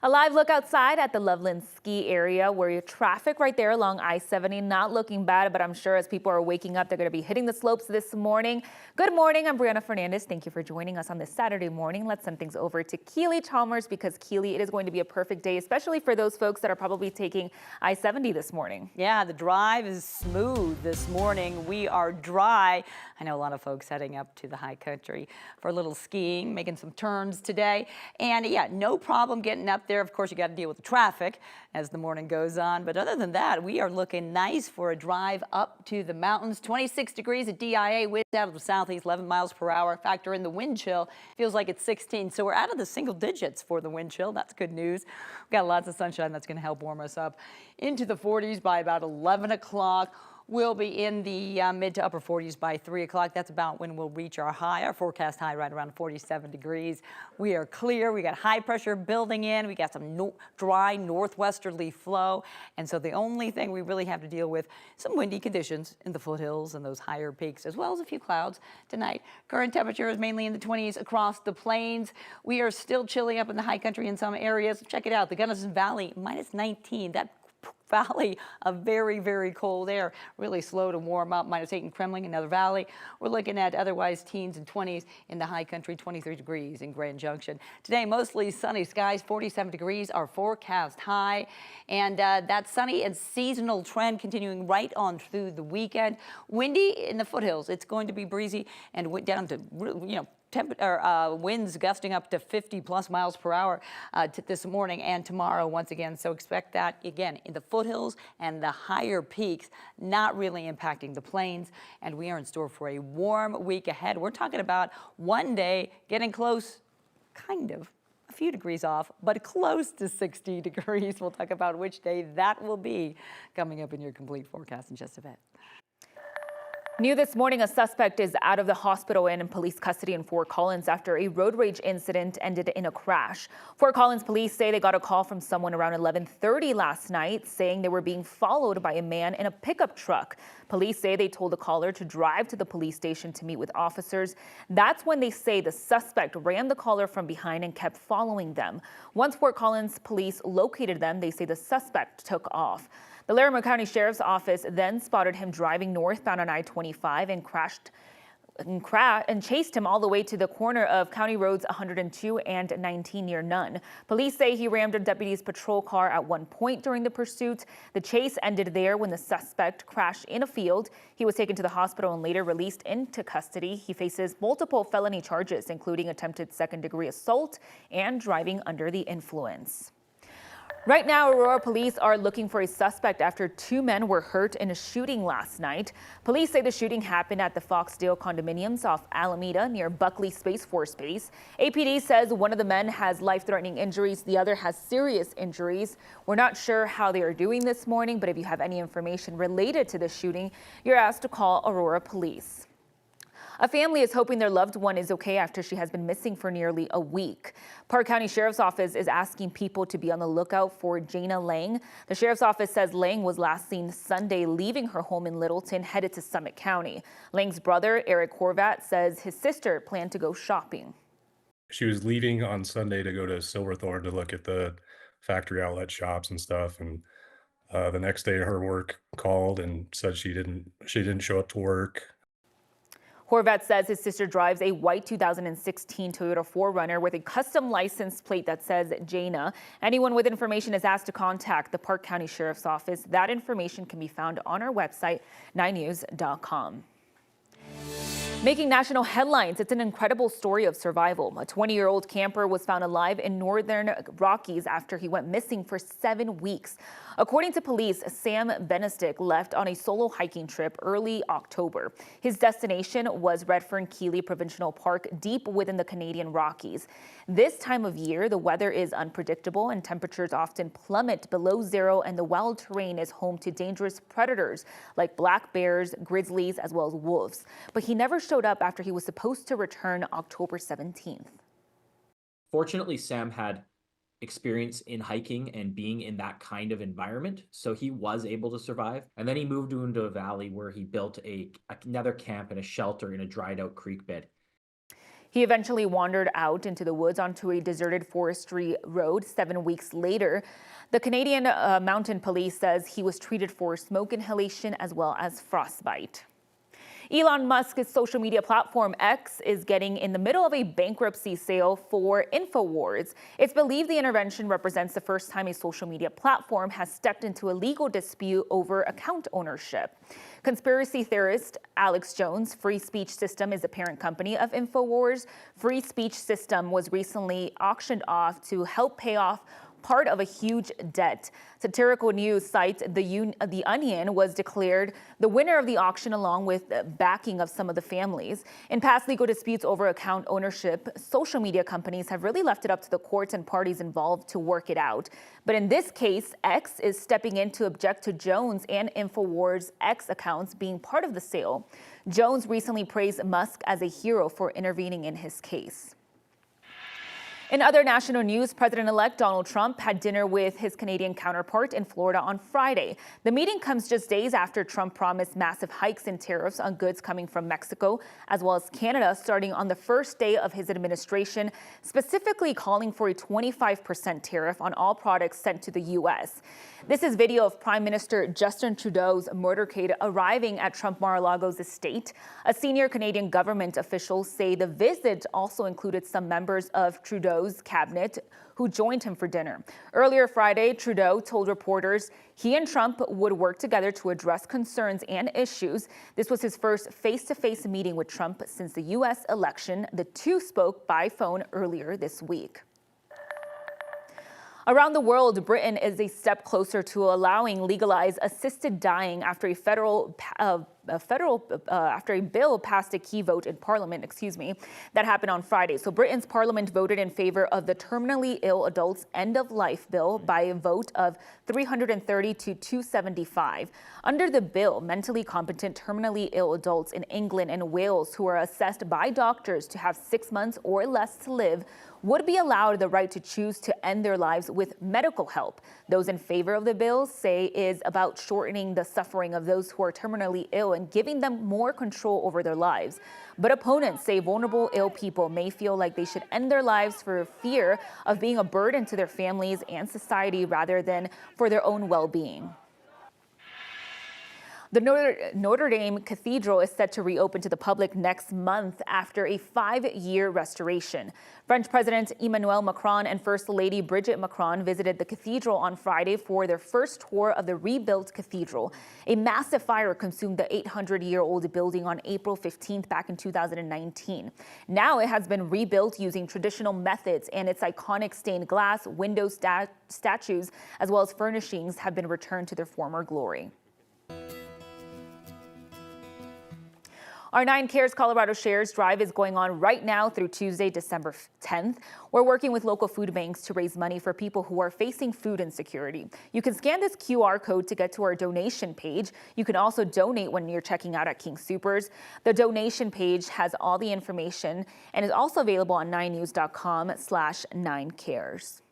A live look outside at the Loveland ski area where your traffic right there along I-70 not looking bad, but I'm sure as people are waking up, they're going to be hitting the slopes this morning. Good morning. I'm Brianna Fernandez. Thank you for joining us on this Saturday morning. Let's send things over to Keely Chalmers because Keely, it is going to be a perfect day, especially for those folks that are probably taking I-70 this morning. Yeah, the drive is smooth this morning. We are dry. I know a lot of folks heading up to the high country for a little skiing, making some turns today. And yeah, no problem getting up there. Of course, you got to deal with the traffic as the morning goes on. But other than that, we are looking nice for a drive up to the mountains. 26 degrees at DIA, winds out of the southeast, 11 miles per hour. Factor in the wind chill, feels like it's 16. So we're out of the single digits for the wind chill. That's good news. We've got lots of sunshine that's going to help warm us up into the 40s by about 11 o'clock. We'll be in the mid to upper 40s by 3 o'clock. That's about when we'll reach our high, our forecast high right around 47 degrees. We are clear. We got high pressure building in. We got some dry northwesterly flow. And so the only thing we really have to deal with, some windy conditions in the foothills and those higher peaks, as well as a few clouds tonight. Current temperature is mainly in the 20s across the plains. We are still chilly up in the high country in some areas. Check it out. The Gunnison Valley, minus 19. That valley of very, very cold air, really slow to warm up. Minus 8 in Kremling, another valley. We're looking at otherwise teens and 20s in the high country, 23 degrees in Grand Junction. Today, mostly sunny skies, 47 degrees, our forecast high. And that sunny and seasonal trend continuing right on through the weekend. Windy in the foothills. It's going to be breezy and went down to, winds gusting up to 50 plus miles per hour this morning and tomorrow once again. So expect that again in the foothills and the higher peaks, not really impacting the plains. And we are in store for a warm week ahead. We're talking about one day getting close, kind of, a few degrees off, but close to 60 degrees. We'll talk about which day that will be coming up in your complete forecast in just a bit. New this morning, a suspect is out of the hospital and in police custody in Fort Collins after a road rage incident ended in a crash. Fort Collins police say they got a call from someone around 11:30 last night saying they were being followed by a man in a pickup truck. Police say they told the caller to drive to the police station to meet with officers. That's when they say the suspect ran the caller from behind and kept following them. Once Fort Collins police located them, they say the suspect took off. The Larimer County Sheriff's Office then spotted him driving northbound on I-25 and chased him all the way to the corner of County Roads 102 and 19 near Nunn. Police say he rammed a deputy's patrol car at one point during the pursuit. The chase ended there when the suspect crashed in a field. He was taken to the hospital and later released into custody. He faces multiple felony charges, including attempted second-degree assault and driving under the influence. Right now, Aurora police are looking for a suspect after 2 men were hurt in a shooting last night. Police say the shooting happened at the Foxdale condominiums off Alameda near Buckley Space Force Base. APD says one of the men has life-threatening injuries. The other has serious injuries. We're not sure how they are doing this morning, but if you have any information related to the shooting, you're asked to call Aurora police. A family is hoping their loved one is okay after she has been missing for nearly a week. Park County Sheriff's Office is asking people to be on the lookout for Jana Lang. The Sheriff's Office says Lang was last seen Sunday leaving her home in Littleton, headed to Summit County. Lang's brother, Eric Horvat, says his sister planned to go shopping. She was leaving on Sunday to go to Silverthorne to look at the factory outlet shops and stuff. And the next day her work called and said she didn't show up to work. Horvat says his sister drives a white 2016 Toyota 4Runner with a custom license plate that says Jana. Anyone with information is asked to contact the Park County Sheriff's Office. That information can be found on our website, 9news.com. Making national headlines, it's an incredible story of survival. A 20-year-old camper was found alive in northern Rockies after he went missing for 7 weeks. According to police, Sam Benestick left on a solo hiking trip early October. His destination was Redfern-Keeley Provincial Park, deep within the Canadian Rockies. This time of year, the weather is unpredictable and temperatures often plummet below zero, and the wild terrain is home to dangerous predators like black bears, grizzlies, as well as wolves. But he never showed up after he was supposed to return October 17th. Fortunately, Sam had experience in hiking and being in that kind of environment, so he was able to survive. And then he moved into a valley where he built another camp and a shelter in a dried out creek bed. He eventually wandered out into the woods onto a deserted forestry road 7 weeks later. The Canadian Mounted Police says he was treated for smoke inhalation as well as frostbite. Elon Musk's social media platform X is getting in the middle of a bankruptcy sale for Infowars. It's believed the intervention represents the first time a social media platform has stepped into a legal dispute over account ownership. Conspiracy theorist Alex Jones' Free Speech System is the parent company of Infowars. Free Speech System was recently auctioned off to help pay off part of a huge debt. Satirical news site The Onion was declared the winner of the auction along with backing of some of the families. In past legal disputes over account ownership, social media companies have really left it up to the courts and parties involved to work it out. But in this case, X is stepping in to object to Jones and Infowars X accounts being part of the sale. Jones recently praised Musk as a hero for intervening in his case. In other national news, President-elect Donald Trump had dinner with his Canadian counterpart in Florida on Friday. The meeting comes just days after Trump promised massive hikes in tariffs on goods coming from Mexico, as well as Canada, starting on the first day of his administration, specifically calling for a 25% tariff on all products sent to the U.S. This is video of Prime Minister Justin Trudeau's motorcade arriving at Trump Mar-a-Lago's estate. A senior Canadian government officials say the visit also included some members of Trudeau's cabinet who joined him for dinner. Earlier Friday, Trudeau told reporters he and Trump would work together to address concerns and issues. This was his first face-to-face meeting with Trump since the U.S. election. The two spoke by phone earlier this week. Around the world, Britain is a step closer to allowing legalized assisted dying after after a bill passed a key vote in Parliament, that happened on Friday. So Britain's Parliament voted in favor of the Terminally Ill Adults End of Life bill by a vote of 330 to 275. Under the bill, mentally competent terminally ill adults in England and Wales who are assessed by doctors to have 6 months or less to live would be allowed the right to choose to end their lives with medical help. Those in favor of the bill say is about shortening the suffering of those who are terminally ill and giving them more control over their lives. But opponents say vulnerable ill people may feel like they should end their lives for fear of being a burden to their families and society rather than for their own well-being. The Notre Dame Cathedral is set to reopen to the public next month after a 5-year restoration. French President Emmanuel Macron and First Lady Brigitte Macron visited the cathedral on Friday for their first tour of the rebuilt cathedral. A massive fire consumed the 800-year-old building on April 15th back in 2019. Now it has been rebuilt using traditional methods, and its iconic stained glass, window statues, as well as furnishings have been returned to their former glory. Our 9 Cares Colorado Shares drive is going on right now through Tuesday, December 10th. We're working with local food banks to raise money for people who are facing food insecurity. You can scan this QR code to get to our donation page. You can also donate when you're checking out at King Soopers. The donation page has all the information and is also available on 9news.com/9cares.